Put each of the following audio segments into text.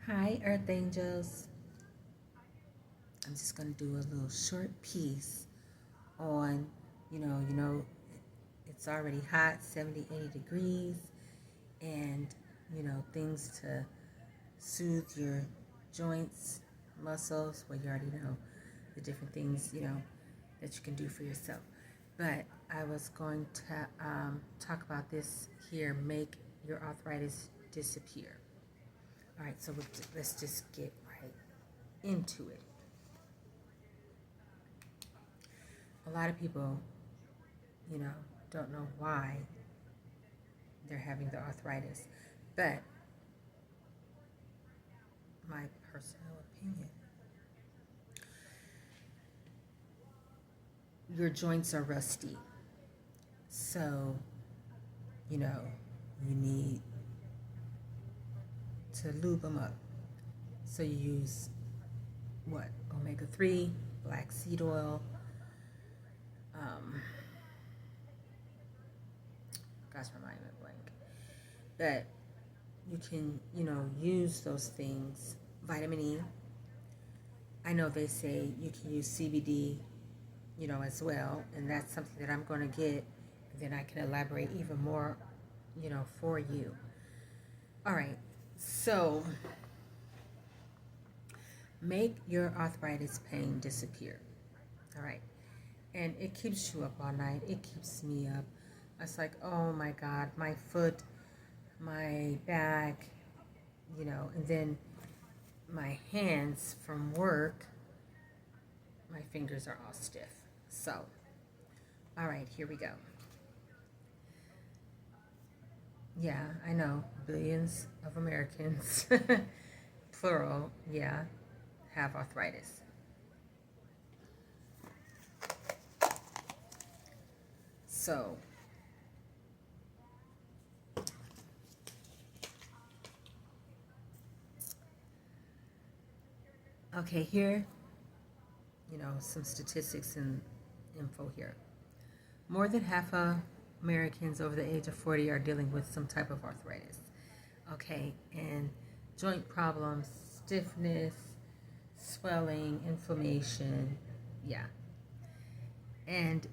Hi, Earth Angels. I'm just going to do a little short piece on, it's already hot, 70, 80 degrees, and, things to soothe your joints, muscles. Well, you already know the different things, that you can do for yourself. But I was going to talk about this here, make your arthritis disappear. All right, so let's just get right into it. A lot of people, you know, don't know why they're having the arthritis. But my personal opinion, your joints are rusty. So, you know, you need to lube them up. So you use what? Omega-3, black seed oil, um, gosh, my mind went blank. But you can, use those things. Vitamin E. I know they say you can use CBD, as well, and that's something that I'm going to get, and then I can elaborate even more, for you. All right, so make your arthritis pain disappear. All right, and it keeps you up all night. It keeps me up. It's like, oh my God, my foot, my back, and then my hands from work, my fingers are all stiff. So, all right, here we go. Yeah, I know, billions of Americans, plural, yeah, have arthritis. So, okay, here, some statistics and info here. More than half of Americans over the age of 40 are dealing with some type of arthritis. Okay, and joint problems, stiffness, swelling, inflammation, yeah. And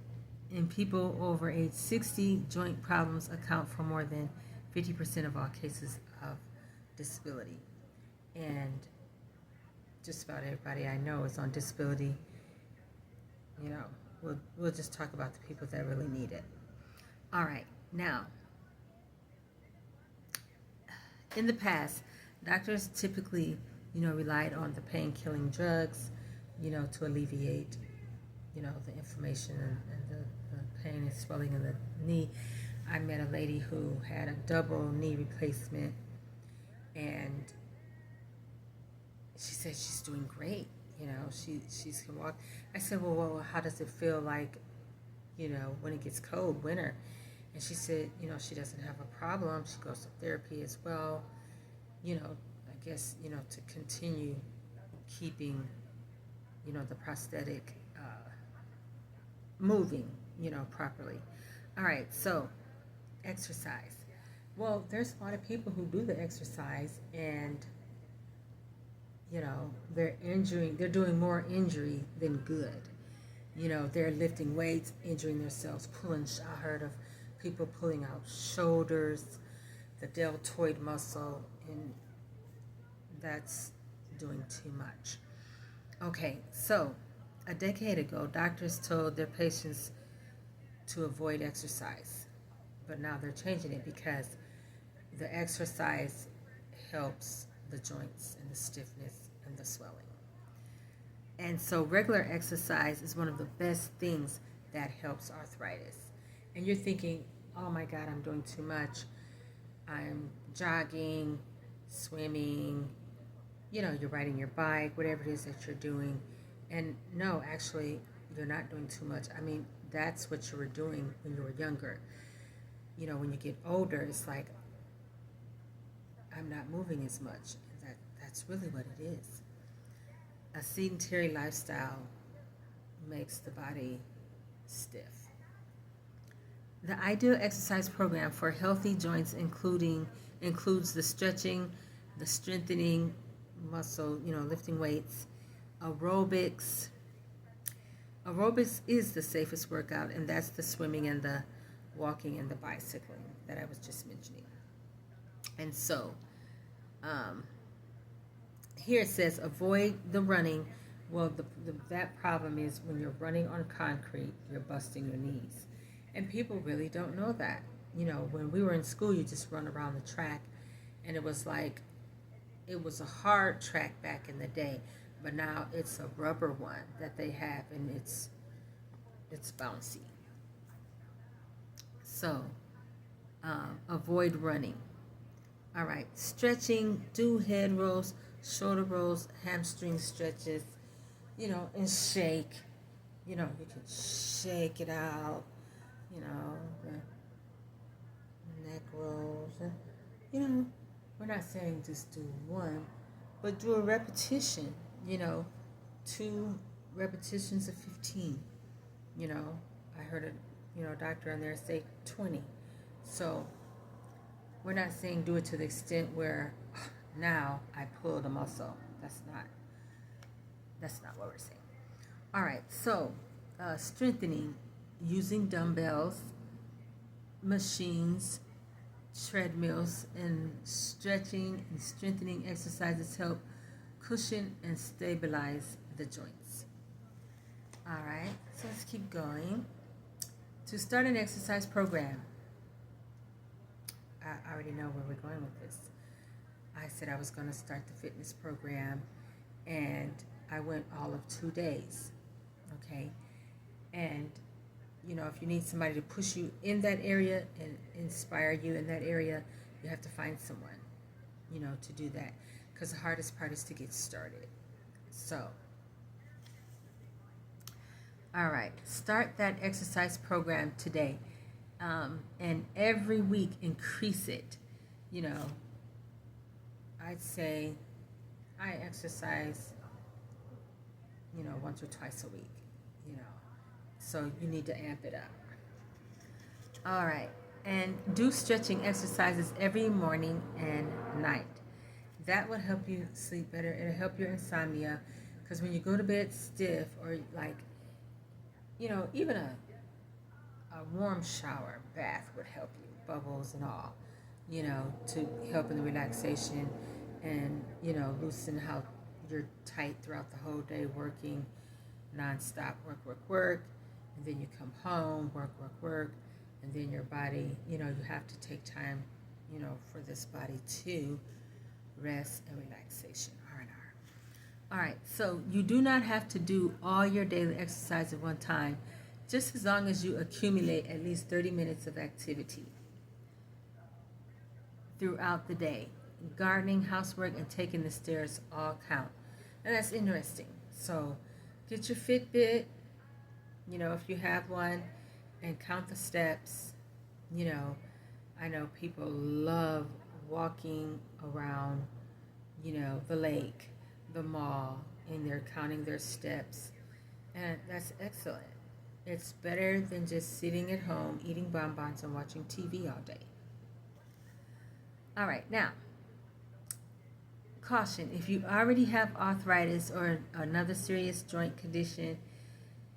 in people over age 60, joint problems account for more than 50% of all cases of disability. And just about everybody I know is on disability. We'll just talk about the people that really need it. All right, now, in the past, doctors typically, relied on the pain-killing drugs, to alleviate, the inflammation and the pain and swelling in the knee. I met a lady who had a double knee replacement, and she said she's doing great. She can walk. I said, well, how does it feel like, when it gets cold, winter? And she said, she doesn't have a problem. She goes to therapy as well. I guess, to continue keeping, the prosthetic moving, properly. All right, so exercise. Well, there's a lot of people who do the exercise, and they're doing more injury than good. They're lifting weights, injuring themselves, I heard of people pulling out shoulders, the deltoid muscle, and that's doing too much. Okay, so a decade ago, doctors told their patients to avoid exercise, but now they're changing it because the exercise helps the joints and the stiffness and the swelling. And so regular exercise is one of the best things that helps arthritis. And you're thinking, oh my God, I'm doing too much. I'm jogging, swimming, you're riding your bike, whatever it is that you're doing. And no, actually, you're not doing too much. I mean, that's what you were doing when you were younger. When you get older, it's like, I'm not moving as much. That's really what it is. A sedentary lifestyle makes the body stiff. The ideal exercise program for healthy joints includes the stretching, the strengthening, muscle, lifting weights. Aerobics. Aerobics is the safest workout, and that's the swimming and the walking and the bicycling that I was just mentioning. And so, here it says avoid the running. Well, that problem is when you're running on concrete, you're busting your knees. And people really don't know that. When we were in school, you just run around the track, and it was a hard track back in the day, but now it's a rubber one that they have, and it's bouncy. So, avoid running. All right, stretching, do head rolls, shoulder rolls, hamstring stretches, and shake. You can shake it out, the neck rolls. We're not saying just do one, but do a repetition, 2 repetitions of 15. I heard a doctor on there say 20. So we're not saying do it to the extent where now I pull the muscle. That's not what we're saying. All right, so strengthening, using dumbbells, machines, treadmills, and stretching and strengthening exercises help cushion and stabilize the joints. All right, so let's keep going. To start an exercise program, I already know where we're going with this. I said I was going to start the fitness program, and I went all of 2 days, okay? And, if you need somebody to push you in that area and inspire you in that area, you have to find someone, to do that, because the hardest part is to get started. So, all right, start that exercise program today, and every week increase it. I'd say I exercise, once or twice a week, so you need to amp it up. All right, and do stretching exercises every morning and night. That would help you sleep better. It'll help your insomnia, because when you go to bed stiff, or even a warm shower bath would help you, bubbles and all, to help in the relaxation and, loosen how you're tight throughout the whole day, working nonstop, work, and then you come home, work, and then your body, you have to take time, for this body to rest and relaxation, R&R. All right, so you do not have to do all your daily exercise at one time, just as long as you accumulate at least 30 minutes of activity throughout the day. Gardening, housework, and taking the stairs all count. And that's interesting. So get your Fitbit, if you have one, and count the steps. I know people love walking around, the lake, the mall, and they're counting their steps. And that's excellent. It's better than just sitting at home, eating bonbons, and watching TV all day. All right, now, caution, if you already have arthritis or another serious joint condition,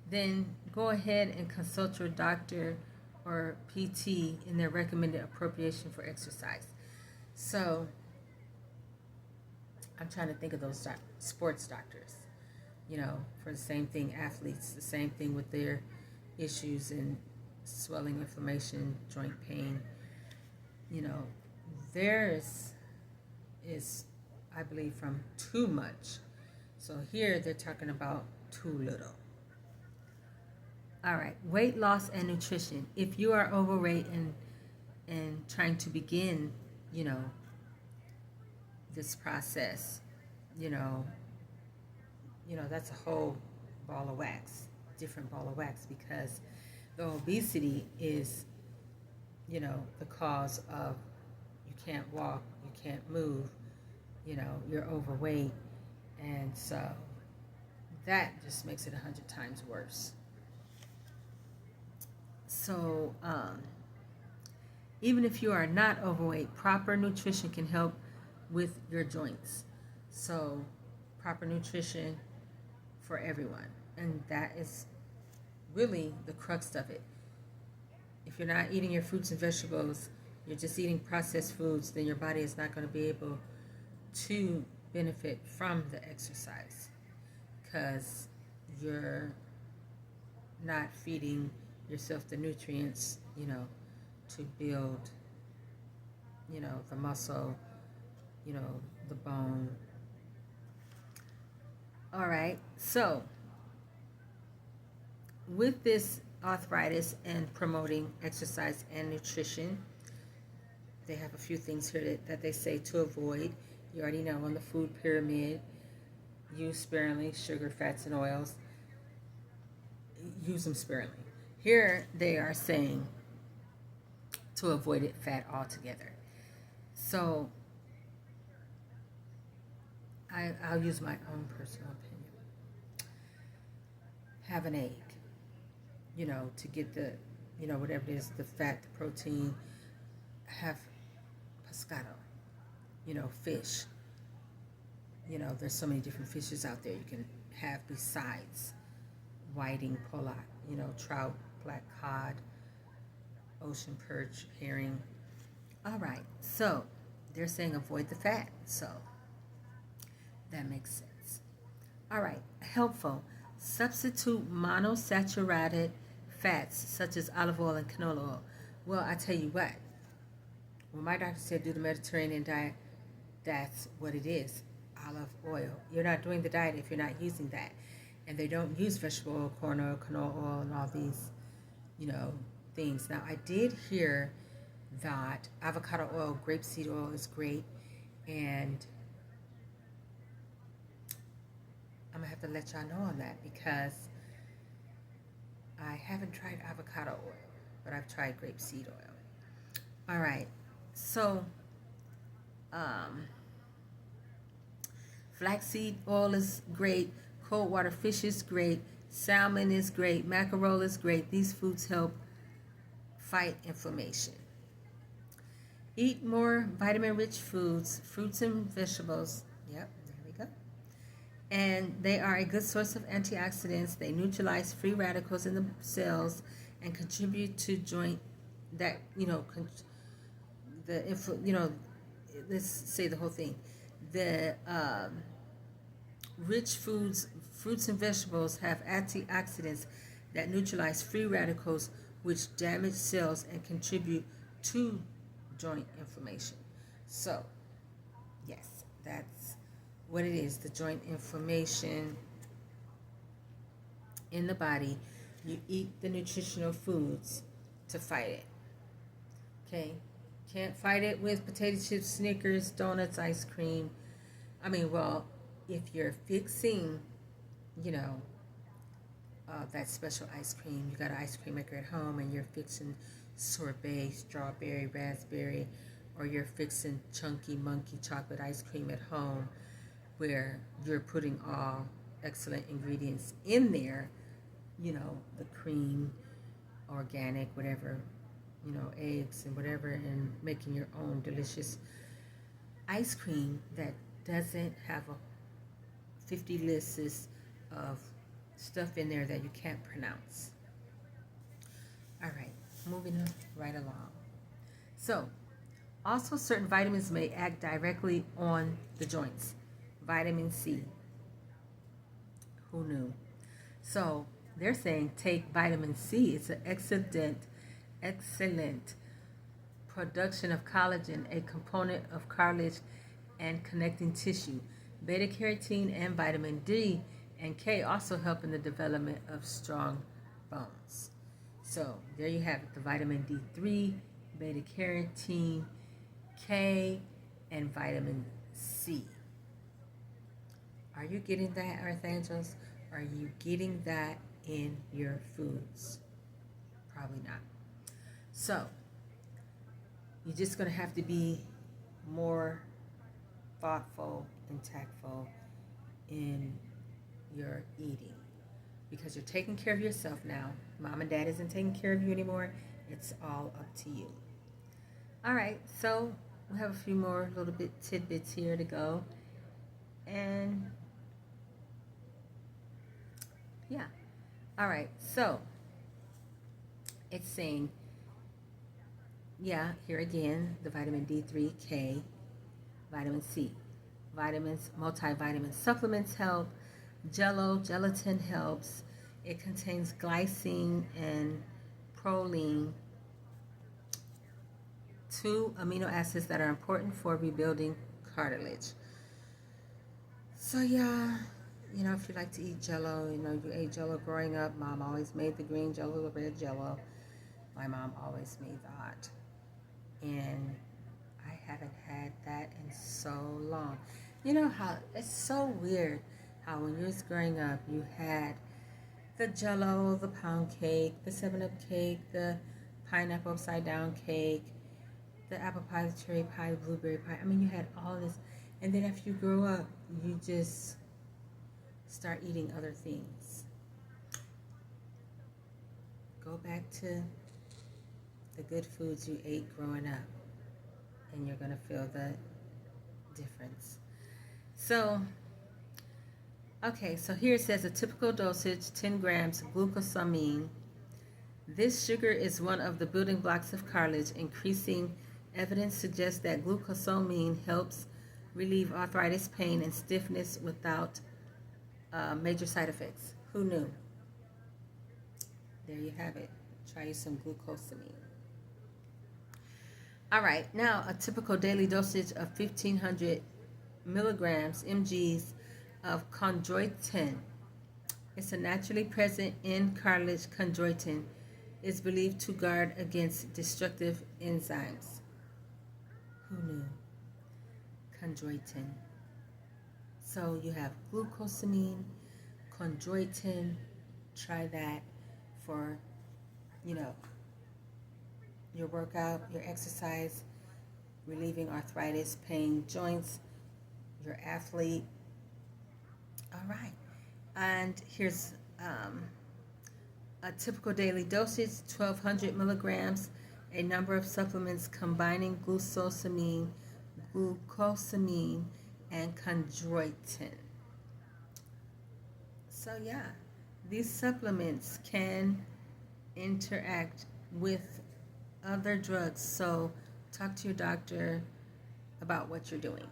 then go ahead and consult your doctor or PT in their recommended appropriation for exercise. So, I'm trying to think of those sports doctors, for the same thing, athletes, the same thing with their issues and swelling, inflammation, joint pain. Theirs is, I believe, from too much. So here they're talking about too little. All right, weight loss and nutrition. If you are overweight and trying to begin, this process, that's a whole ball of wax, different ball of wax, because the obesity is, the cause of you can't walk, you can't move, you're overweight, and so that just makes it 100 times worse. So even if you are not overweight, proper nutrition can help with your joints. So, proper nutrition for everyone. And that is really the crux of it. If you're not eating your fruits and vegetables, you're just eating processed foods, then your body is not going to be able to benefit from the exercise because you're not feeding yourself the nutrients, to build, the muscle, the bone. All right. So, with this arthritis and promoting exercise and nutrition, they have a few things here that they say to avoid. You already know on the food pyramid, use sparingly sugar, fats, and oils. Use them sparingly. Here they are saying to avoid it fat altogether. So I'll use my own personal opinion. Have an egg, to get the, whatever it is, the fat, the protein. Have pescado, fish. There's so many different fishes out there you can have besides whiting, pollock, trout, black cod, ocean perch, herring. All right, so they're saying avoid the fat, so that makes sense. All right, helpful. Substitute monosaturated fats such as olive oil and canola oil. Well, I tell you what, when my doctor said do the Mediterranean diet, that's what it is, olive oil. You're not doing the diet if you're not using that. And they don't use vegetable oil, corn oil, canola oil, and all these, things. Now, I did hear that avocado oil, grapeseed oil is great, and I'm going to have to let y'all know on that because I haven't tried avocado oil, but I've tried grapeseed oil. All right, so flaxseed oil is great, cold water fish is great, salmon is great, mackerel is great. These foods help fight inflammation. Eat more vitamin-rich foods, fruits and vegetables. Yep, there we go. And they are a good source of antioxidants. They neutralize free radicals in the cells and contribute to joint that, let's say the whole thing. The rich foods, fruits and vegetables have antioxidants that neutralize free radicals which damage cells and contribute to joint inflammation. So, yes, that's what it is, the joint inflammation in the body. You eat the nutritional foods to fight it. Okay? Can't fight it with potato chips, Snickers, donuts, ice cream. If you're fixing, that special ice cream, you got an ice cream maker at home and you're fixing sorbet, strawberry, raspberry, or you're fixing chunky monkey chocolate ice cream at home where you're putting all excellent ingredients in there, the cream, organic, whatever, eggs and whatever, and making your own delicious ice cream that doesn't have a 50 lists of stuff in there that you can't pronounce. All right, moving right along. So, also certain vitamins may act directly on the joints. Vitamin C. Who knew? So, they're saying take vitamin C. It's an excellent production of collagen, a component of cartilage and connecting tissue. Beta carotene and vitamin D and K also help in the development of strong bones. So there you have it, the vitamin D3, beta carotene, K, and vitamin C. Are you getting that, Earth Angels? Are you getting that in your foods? Probably not. So you're just going to have to be more thoughtful and tactful in your eating because you're taking care of yourself now. Mom and dad isn't taking care of you anymore. It's all up to you. All right, so we have a few more little bit tidbits here to go. And yeah. All right. So it's saying, yeah, here again, the vitamin D3, K, vitamin C. Vitamins, multivitamin supplements help. Gelatin helps. It contains glycine and proline, two amino acids that are important for rebuilding cartilage. So yeah, if you like to eat Jello, you ate Jello growing up. Mom always made the green Jello, the red Jello. My mom always made that, and I haven't had that in so long. You know how it's so weird how when you was growing up, you had the Jello, the pound cake, the 7-Up cake, the pineapple upside down cake, the apple pie, the cherry pie, the blueberry pie. I mean, you had all this. And then after you grow up, you just start eating other things. Go back to the good foods you ate growing up, and you're going to feel the difference. So, okay, so here it says a typical dosage, 10 grams glucosamine. This sugar is one of the building blocks of cartilage. Increasing evidence suggests that glucosamine helps relieve arthritis, pain, and stiffness without major side effects. Who knew? There you have it. Try you some glucosamine. All right, now a typical daily dosage of 1,500 milligrams, mgs, of chondroitin. It's a naturally present in cartilage. Chondroitin is believed to guard against destructive enzymes. Who knew? Chondroitin. So you have glucosamine, chondroitin. Try that for, your workout, your exercise, relieving arthritis, pain, joints, your athlete. All right. And here's a typical daily dosage, 1,200 milligrams, a number of supplements combining glucosamine, and chondroitin. So yeah, these supplements can interact with other drugs. So talk to your doctor about what you're doing.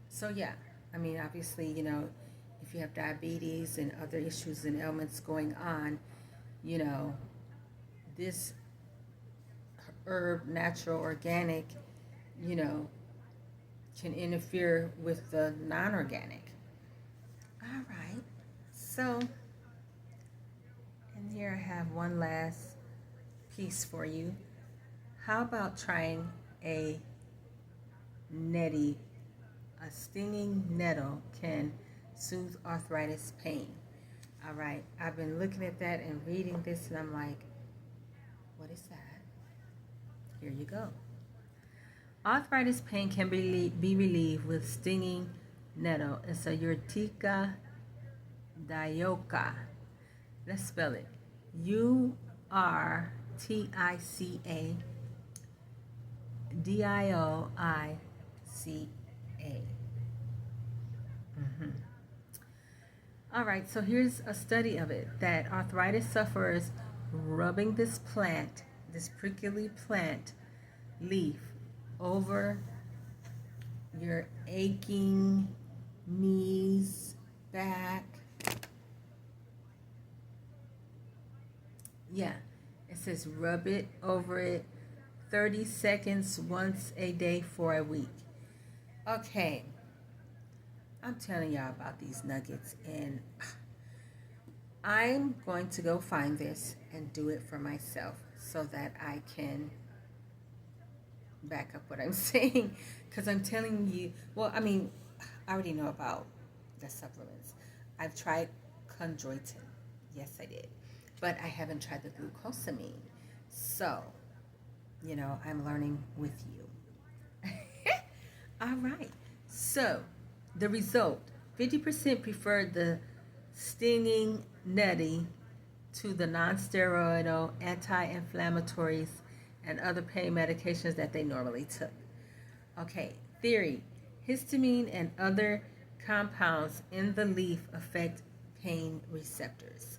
So yeah, I mean, obviously, if you have diabetes and other issues and ailments going on, this herb, natural, organic, can interfere with the non-organic. All right. So, and here I have one last piece for you. How about trying a nettie? A stinging nettle can soothe arthritis pain. All right, I've been looking at that and reading this, and I'm like, what is that? Here you go. Arthritis pain can be relieved with stinging nettle. It's a Urtica dioica. Let's spell it. Urtica dioica. All right, so here's a study of it, that arthritis sufferers rubbing this plant, this prickly plant leaf, over your aching knees, back. Yeah, it says rub it over it 30 seconds once a day for a week. Okay, I'm telling y'all about these nuggets, and I'm going to go find this and do it for myself so that I can back up what I'm saying, because I'm telling you, well, I mean, I already know about the supplements. I've tried chondroitin. Yes, I did. But I haven't tried the glucosamine. So, I'm learning with you. All right. So, the result, 50% preferred the stinging nettie to the non-steroidal anti-inflammatories and other pain medications that they normally took. Okay, theory. Histamine and other compounds in the leaf affect pain receptors.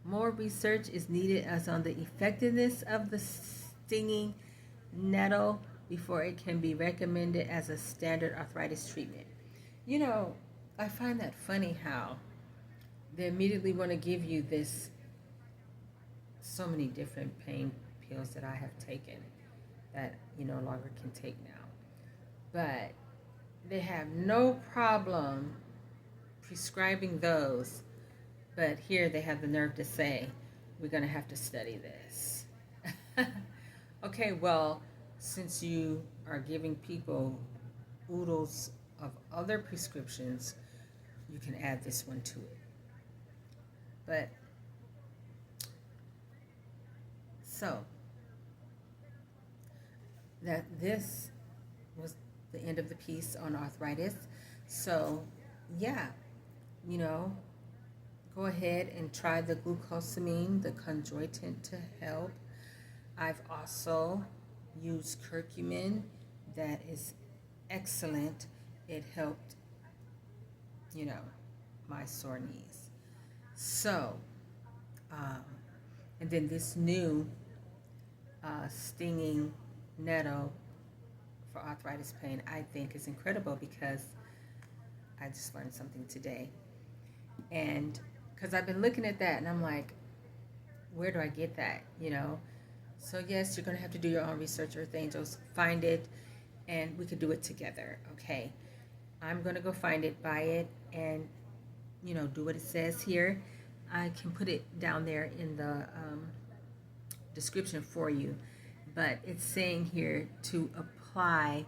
More research is needed as on the effectiveness of the stinging nettle before it can be recommended as a standard arthritis treatment. You know, I find that funny how they immediately want to give you this, so many different pain pills that I have taken that you no longer can take now. But they have no problem prescribing those. But here they have the nerve to say, we're going to have to study this. Okay, well, since you are giving people oodles of other prescriptions, you can add this one to it. But, so, that this was the end of the piece on arthritis. So, yeah, you know, go ahead and try the glucosamine, the chondroitin, to help. I've also used curcumin. That is excellent. It helped, you know, my sore knees. So, and then this new stinging nettle for arthritis pain, I think is incredible because I just learned something today. And because I've been looking at that and I'm like, where do I get that, you know? So yes, you're going to have to do your own research, Earth Angels. Find it, and we could do it together, okay? I'm going to go find it, buy it, and, you know, do what it says here. I can put it down there in the description for you. But it's saying here to apply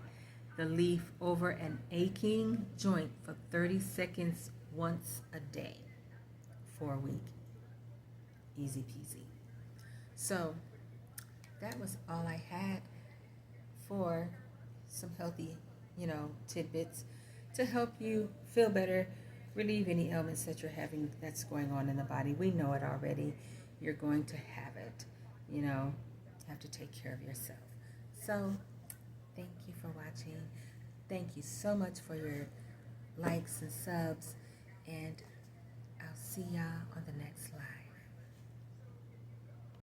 the leaf over an aching joint for 30 seconds once a day for a week. Easy peasy. So that was all I had for some healthy, you know, tidbits to help you feel better, relieve any ailments that you're having that's going on in the body. We know it already. You're going to have it, you know. Have to take care of yourself. So thank you for watching. Thank you so much for your likes and subs, and I'll see y'all on the next live.